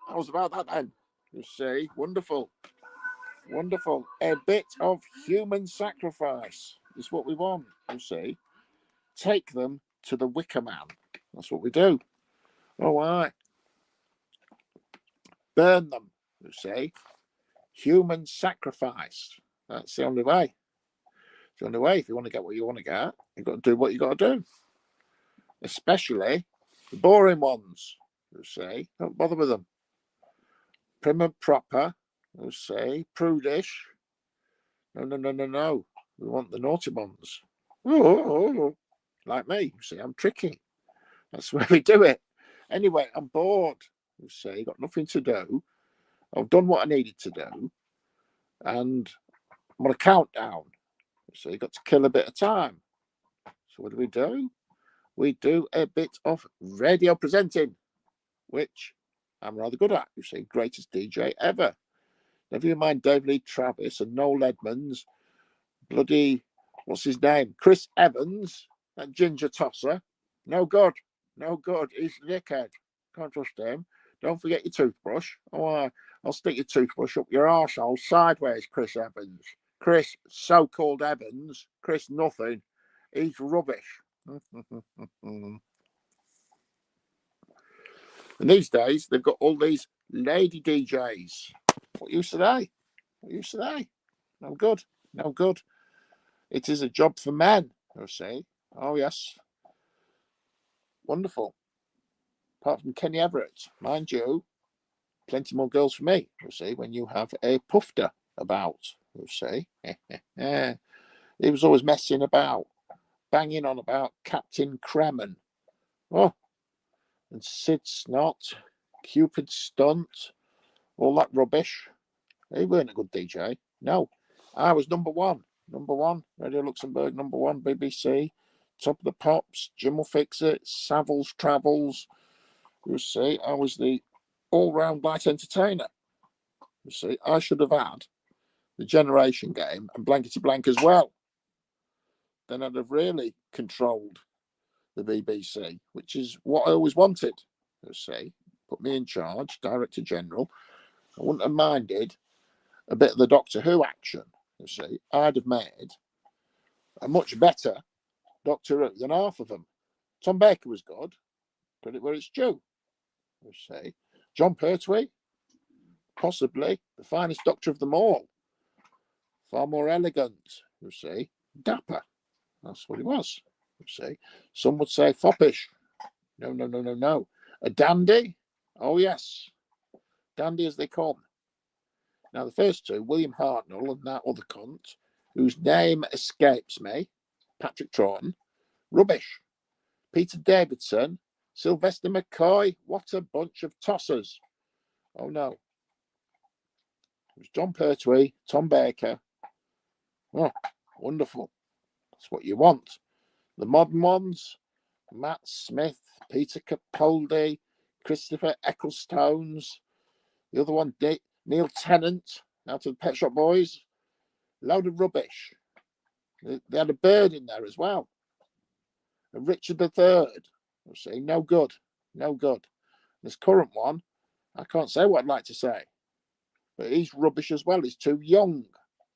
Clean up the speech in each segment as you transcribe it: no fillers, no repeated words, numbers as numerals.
How's about that then? You see, wonderful. Wonderful. A bit of human sacrifice is what we want, you see. Take them to the Wicker Man. That's what we do. All right. Burn them, you see. Human sacrifice. That's the only way. It's the only way. If you want to get what you want to get, you've got to do what you've got to do. Especially the boring ones, you see. Don't bother with them. Prim and proper, you see. Prudish. No. We want the naughty ones. Oh, like me, you see, I'm tricky. That's where we do it. Anyway, I'm bored, you see, got nothing to do. I've done what I needed to do. And I'm on a countdown. So you've got to kill a bit of time. So what do? We do a bit of radio presenting, which I'm rather good at. You see, greatest DJ ever. Never you mind Dave Lee Travis and Noel Edmonds, bloody, what's his name? Chris Evans, that ginger tosser. No good. He's a dickhead. Can't trust him. Don't forget your toothbrush. Oh, I'll stick your toothbrush up your arsehole sideways, Chris Evans. Chris, so-called Evans. Chris, nothing. He's rubbish. And these days, they've got all these lady DJs. What use are they? No good. It is a job for men, you'll see. Oh, yes. Wonderful. Apart from Kenny Everett, mind you, plenty more girls for me, you'll see, when you have a pufter about, you'll see. He was always messing about, banging on about Captain Kremen. Oh, and Sid Snot, Cupid Stunt, all that rubbish. He weren't a good DJ. No, I was number one, Radio Luxembourg, number one, BBC, Top of the Pops, Jim Will Fix It, Savills Travels. You see, I was the all-round light entertainer. You see, I should have had the Generation Game and Blankety Blank as well. Then I'd have really controlled the BBC, which is what I always wanted. You see, put me in charge, Director General. I wouldn't have minded a bit of the Doctor Who action. You see, I'd have made a much better Doctor Who than half of them. Tom Baker was good, credit where it's due. You see, John Pertwee, possibly the finest Doctor of them all. Far more elegant, you see, dapper. That's what he was. You see, some would say foppish. No. A dandy? Oh yes, dandy as they come. Now the first two, William Hartnell and that other cunt, whose name escapes me, Patrick Troughton, rubbish. Peter Davidson, Sylvester McCoy, what a bunch of tossers. Oh no. It was John Pertwee, Tom Baker. Oh, wonderful. That's what you want. The modern ones, Matt Smith, Peter Capaldi, Christopher Ecclestones. The other one, Neil Tennant, out of the Pet Shop Boys. Load of rubbish. They had a bird in there as well. And Richard III. We'll see, no good. This current one, I can't say what I'd like to say. But he's rubbish as well. He's too young.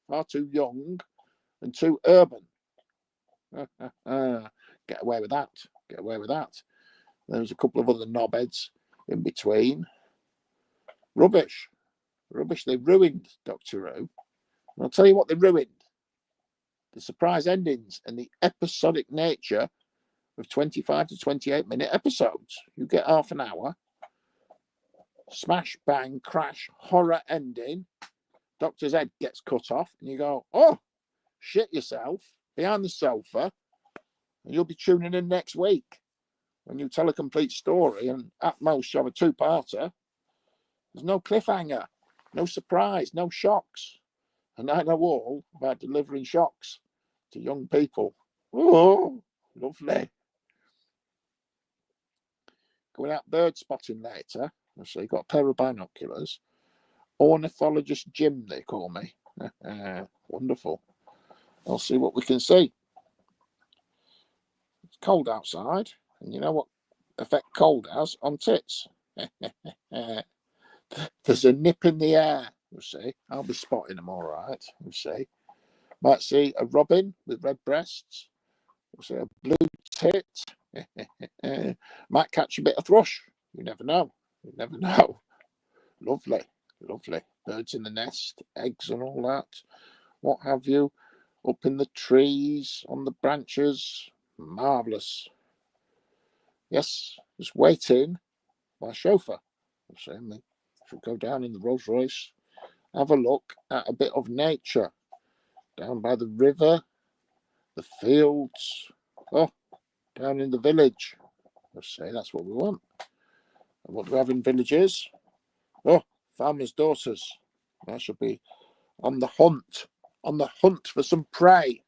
Far too young and too urban. Get away with that. There's a couple of other knobheads in between. Rubbish. They ruined Doctor Who. And I'll tell you what they ruined. The surprise endings and the episodic nature of 25 to 28 minute episodes. You get half an hour. Smash, bang, crash, horror ending. Doctor's head gets cut off and you go, oh, shit yourself behind the sofa. And you'll be tuning in next week when you tell a complete story and at most you have a two-parter. There's no cliffhanger, no surprise, no shocks. And I know all about delivering shocks to young people. Oh, lovely. Going out bird spotting later. So you've got a pair of binoculars. Ornithologist Jim, they call me. Wonderful. I'll see what we can see. It's cold outside. And you know what effect cold has on tits? There's a nip in the air, you see. I'll be spotting them all right, you see. Might see a robin with red breasts. We'll see a blue tit. Might catch a bit of thrush. You never know. You never know. Lovely, lovely. Birds in the nest, eggs and all that. What have you? Up in the trees, on the branches. Marvellous. Yes, just waiting. My chauffeur. I'm saying we should go down in the Rolls Royce, have a look at a bit of nature down by the river, the fields, down in the village. Let's say that's what we want. And what do we have in villages? Farmers' daughters. I should be on the hunt for some prey.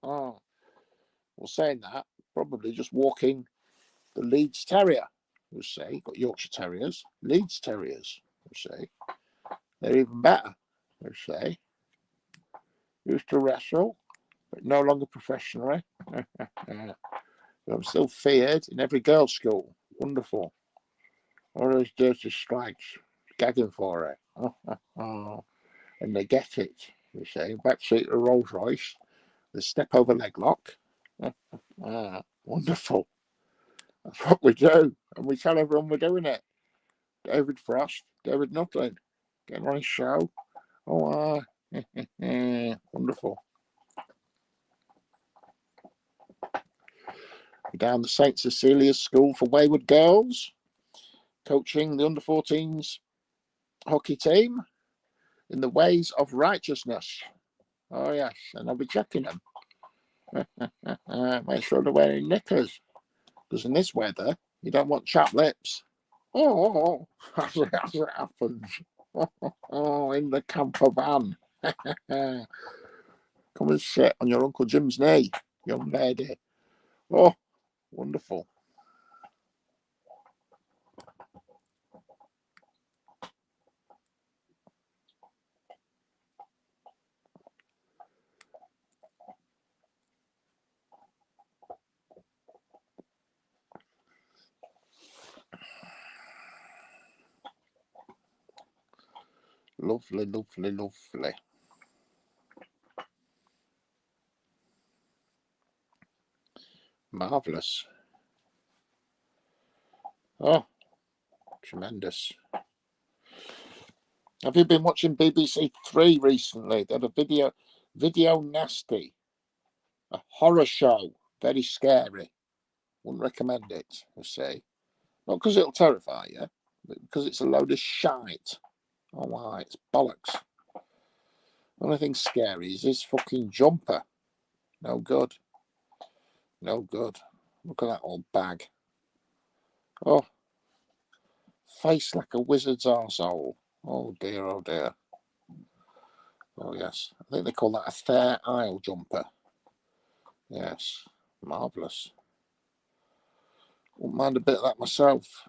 Well, saying that, probably just walking the Leeds Terrier. We'll say, got Yorkshire Terriers, Leeds Terriers. We'll say, they're even better. We'll say, used to wrestle, but no longer professionally. I'm still feared in every girls' school. Wonderful. All those dirty slags gagging for it. And they get it. You say, backseat of a Rolls Royce, the step over leg lock. Wonderful. That's what we do. And we tell everyone we're doing it. David Frost, David Nutlin, getting on his show. Wonderful. Down the St. Cecilia's School for Wayward Girls, coaching the under-14s hockey team in the ways of righteousness. Oh, yes, and I'll be checking them. Make sure they're wearing knickers, because in this weather, you don't want chapped lips. As it happens. In the camper van. Come and sit on your Uncle Jim's knee, young lady. Wonderful. Lovely, lovely, lovely. Marvellous. Tremendous. Have you been watching BBC Three recently? They had a video nasty, a horror show, very scary. Wouldn't recommend it, I say. Not because it'll terrify you, but because it's a load of shite. Oh, my, it's bollocks. The only thing scary is his fucking jumper. No good. No good. Look at that old bag. Face like a wizard's arsehole. Oh dear, oh dear. Oh yes. I think they call that a Fair Isle jumper. Yes. Marvellous. Wouldn't mind a bit of that myself.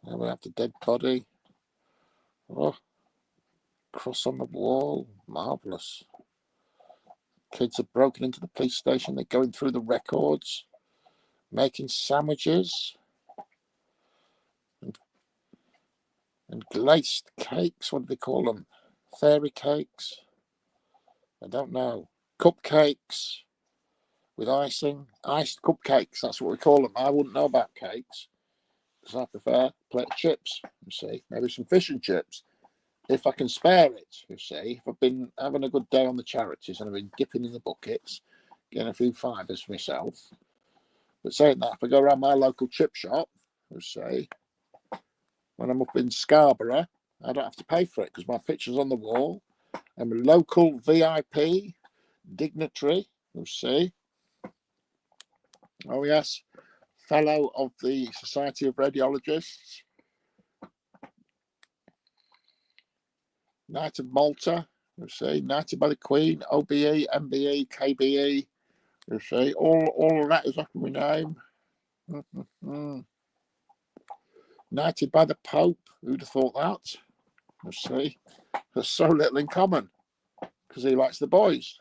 There we have the dead body. Cross on the wall. Marvellous. Kids have broken into the police station. They're going through the records, making sandwiches and glazed cakes. What do they call them? Fairy cakes? I don't know. Cupcakes with icing. Iced cupcakes. That's what we call them. I wouldn't know about cakes because I prefer a plate of chips. You see, maybe some fish and chips. If I can spare it, you see, if I've been having a good day on the charities and I've been dipping in the buckets, getting a few fivers for myself. But saying that, if I go around my local chip shop, you see, when I'm up in Scarborough, I don't have to pay for it because my picture's on the wall. I'm a local VIP dignitary, you see. Oh, yes, fellow of the Society of Radiologists. Knight of Malta, you see, knighted by the Queen, OBE, MBE, KBE, you see, all of that is after my name. Knighted by the Pope, who'd have thought that? You see, there's so little in common, because he likes the boys.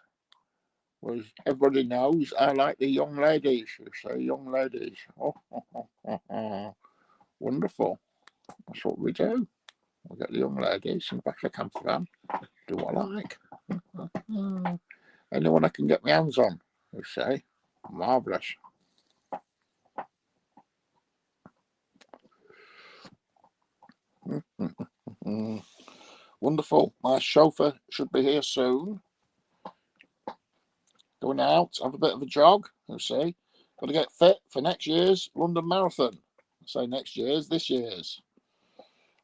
Whereas everybody knows I like the young ladies, you see, young ladies. Wonderful. That's what we do. We'll get the young ladies in the back of the camper van, do what I like. Anyone I can get my hands on, you say. Marvellous. Wonderful. My chauffeur should be here soon. Going out, have a bit of a jog, you see. Got to get fit for next year's London Marathon. I say next year's, this year's.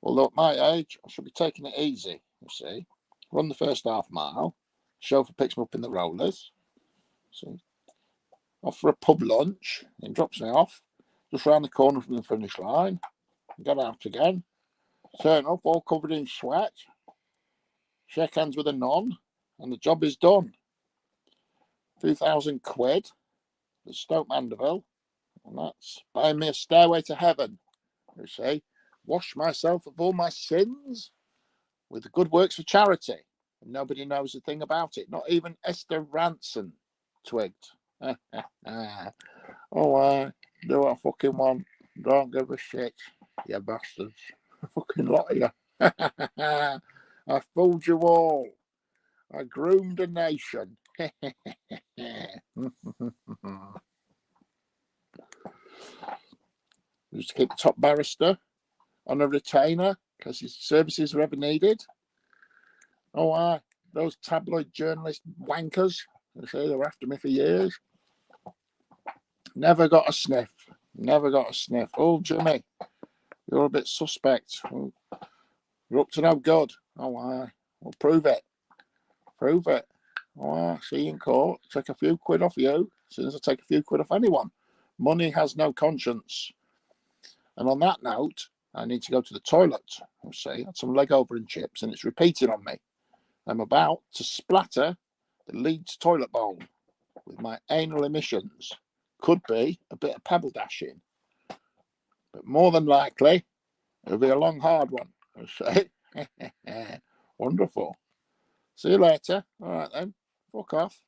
Although at my age, I should be taking it easy, you see. Run the first half mile. Chauffeur picks me up in the rollers. See. Off for a pub lunch. He drops me off. Just round the corner from the finish line. Get out again. Turn up all covered in sweat. Shake hands with a nun. And the job is done. £2,000 for Stoke Mandeville. And that's buying me a stairway to heaven, you see. Wash myself of all my sins with the good works for charity. And nobody knows a thing about it. Not even Esther Ranson twigged. Do what I fucking want. Don't give a shit, you bastards. Fucking lot of you. I fooled you all. I groomed a nation. Used to keep the top barrister on a retainer because his services are ever needed. Those tabloid journalist wankers, they were after me for years. Never got a sniff. Never got a sniff. Oh, Jimmy, you're a bit suspect. You're up to no good. Well, prove it. Prove it. See you in court. Take a few quid off you as soon as I take a few quid off anyone. Money has no conscience. And on that note, I need to go to the toilet. I'll say, had some leg over and chips, and it's repeating on me. I'm about to splatter the Leeds toilet bowl with my anal emissions. Could be a bit of pebble dashing, but more than likely, it'll be a long, hard one. I'll say. Wonderful. See you later. All right then. Fuck off.